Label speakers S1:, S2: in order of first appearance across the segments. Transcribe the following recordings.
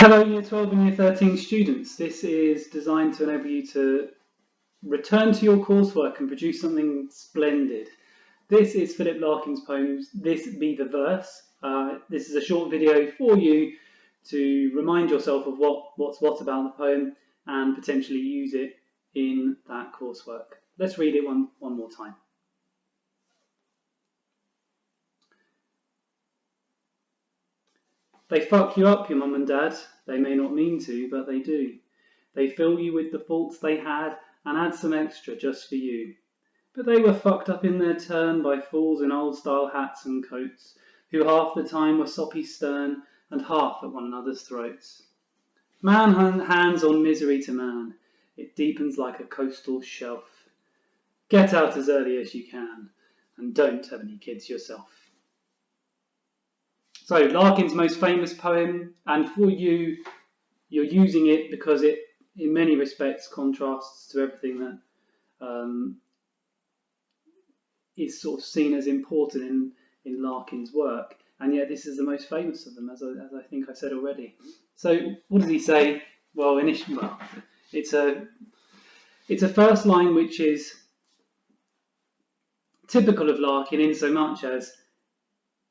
S1: Hello Year 12 and Year 13 students. This is designed to enable you to return to your coursework and produce something splendid. This is Philip Larkin's poem, This Be the Verse. This is a short video for you to remind yourself of what's what about the poem and potentially use it in that coursework. Let's read it one more time. They fuck you up, your mum and dad. They may not mean to, but they do. They fill you with the faults they had and add some extra just for you. But they were fucked up in their turn by fools in old-style hats and coats, who half the time were soppy stern and half at one another's throats. Man hands on misery to man. It deepens like a coastal shelf. Get out as early as you can, and don't have any kids yourself. So, Larkin's most famous poem, and for you, you're using it because it, in many respects, contrasts to everything that is sort of seen as important in Larkin's work, and yet this is the most famous of them, as I think I said already. So, what does he say? Well, it's a first line which is typical of Larkin in so much as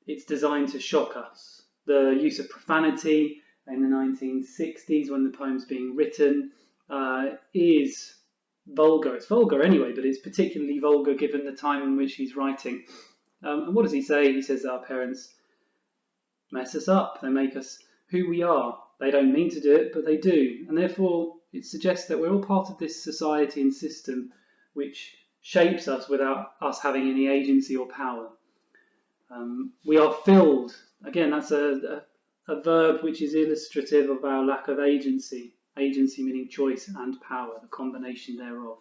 S1: it's designed to shock us. The use of profanity in the 1960s when the poem's being written is vulgar. It's vulgar anyway, but it's particularly vulgar given the time in which he's writing. And what does he say? He says that our parents mess us up. They make us who we are. They don't mean to do it, but they do. And therefore, it suggests that we're all part of this society and system which shapes us without us having any agency or power. We are filled, again, that's a verb which is illustrative of our lack of agency. Agency meaning choice and power, the combination thereof.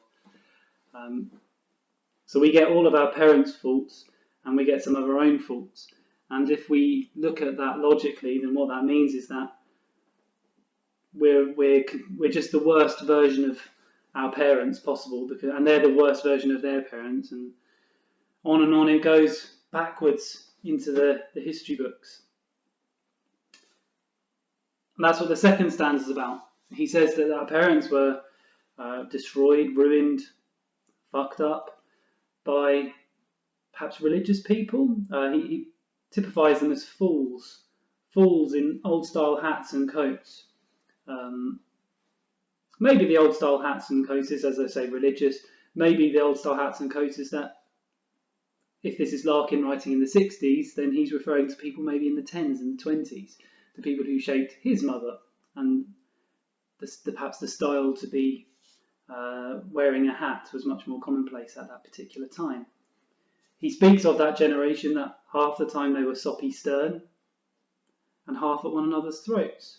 S1: So we get all of our parents' faults and we get some of our own faults. And if we look at that logically, then what that means is that we're just the worst version of our parents possible, and they're the worst version of their parents, and on it goes backwards into the history books. And that's what the second stanza is about. He says that our parents were destroyed, ruined, fucked up by perhaps religious people. He typifies them as fools in old-style hats and coats. Maybe the old-style hats and coats is, as I say, religious. Maybe the old-style hats and coats is that if this is Larkin writing in the 60s, then he's referring to people maybe in the 10s and the 20s, the people who shaped his mother, and perhaps the style to be wearing a hat was much more commonplace at that particular time. He speaks of that generation that half the time they were soppy stern and half at one another's throats.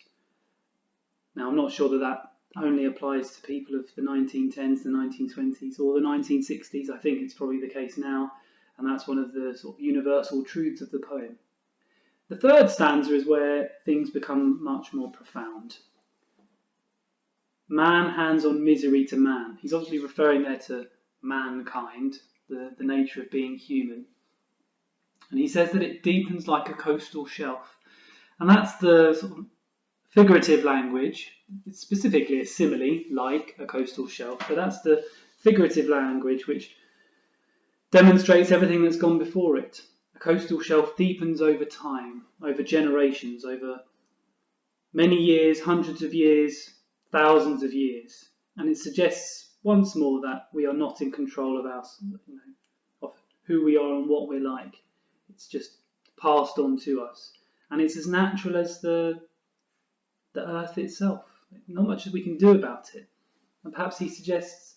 S1: Now, I'm not sure that only applies to people of the 1910s, the 1920s, or the 1960s. I think it's probably the case now. And that's one of the sort of universal truths of the poem. The third stanza is where things become much more profound. Man hands on misery to man. He's obviously referring there to mankind, the nature of being human. And he says that it deepens like a coastal shelf. And that's the sort of figurative language. It's specifically a simile, like a coastal shelf. But that's the figurative language which demonstrates everything that's gone before it. A coastal shelf deepens over time, over generations, over many years, hundreds of years, thousands of years. And it suggests once more that we are not in control of of who we are and what we're like. It's just passed on to us. And it's as natural as the earth itself. Not much we can do about it. And perhaps he suggests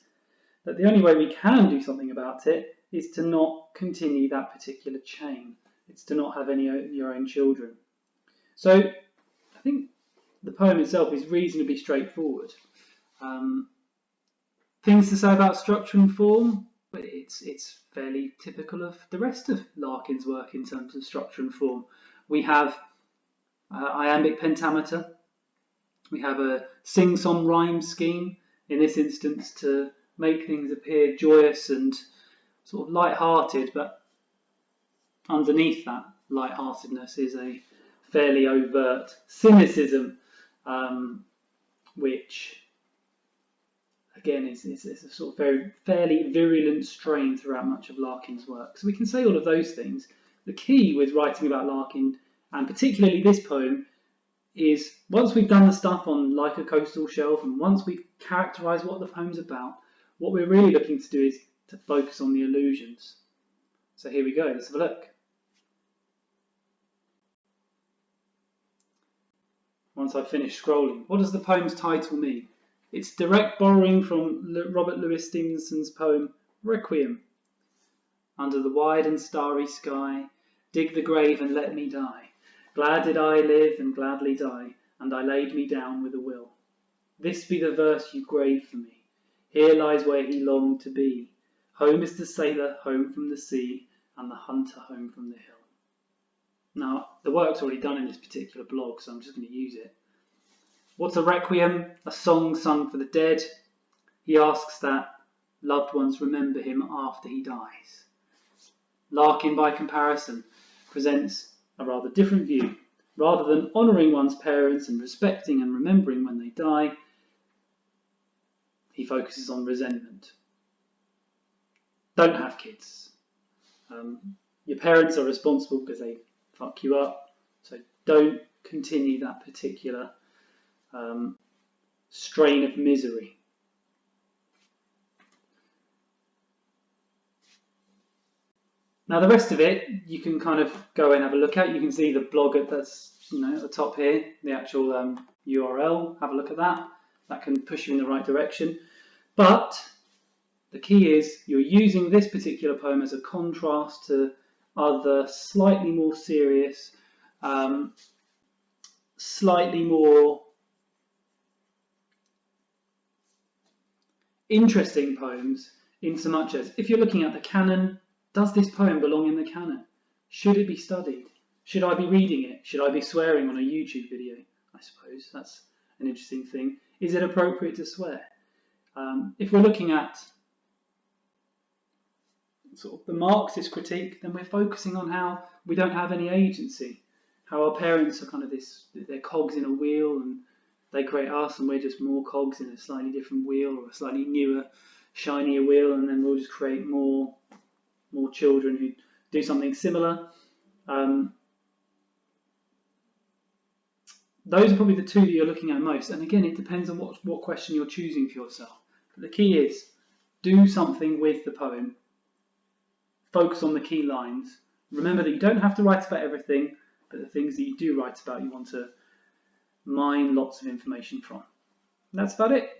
S1: that the only way we can do something about it is to not continue that particular chain. It's to not have any of your own children. So I think the poem itself is reasonably straightforward. Things to say about structure and form, but it's fairly typical of the rest of Larkin's work in terms of structure and form. We have iambic pentameter. We have a sing-song rhyme scheme, in this instance to make things appear joyous and sort of light-hearted, but underneath that light-heartedness is a fairly overt cynicism which again is a sort of fairly virulent strain throughout much of Larkin's work. So we can say all of those things. The key with writing about Larkin, and particularly this poem, is once we've done the stuff on Like a Coastal Shelf, and once we've characterised what the poem's about, what we're really looking to do is to focus on the allusions. So here we go, let's have a look. Once I've finished scrolling, what does the poem's title mean? It's direct borrowing from Robert Louis Stevenson's poem Requiem. Under the wide and starry sky, dig the grave and let me die. Glad did I live and gladly die, and I laid me down with a will. This be the verse you grave for me. Here lies where he longed to be. Home is the sailor home from the sea, and the hunter home from the hill. Now, the work's already done in this particular blog, so I'm just going to use it. What's a requiem? A song sung for the dead. He asks that loved ones remember him after he dies. Larkin, by comparison, presents a rather different view. Rather than honouring one's parents and respecting and remembering when they die, he focuses on resentment. Don't have kids. Your parents are responsible because they fuck you up, so don't continue that particular strain of misery. Now the rest of it you can kind of go and have a look at. You can see the blog that's at the top here, the actual URL. Have a look at that. That can push you in the right direction. But the key is you're using this particular poem as a contrast to other slightly more serious, slightly more interesting poems, in so much as if you're looking at the canon, does this poem belong in the canon? Should it be studied? Should I be reading it? Should I be swearing on a YouTube video? I suppose that's an interesting thing. Is it appropriate to swear? If we're looking at sort of the Marxist critique, then we're focusing on how we don't have any agency, how our parents are kind of they're cogs in a wheel and they create us and we're just more cogs in a slightly different wheel or a slightly newer, shinier wheel, and then we'll just create more children who do something similar. Those are probably the two that you're looking at most, and again it depends on what question you're choosing for yourself. But the key is do something with the poem. Focus on the key lines. Remember that you don't have to write about everything, but the things that you do write about, you want to mine lots of information from. And that's about it.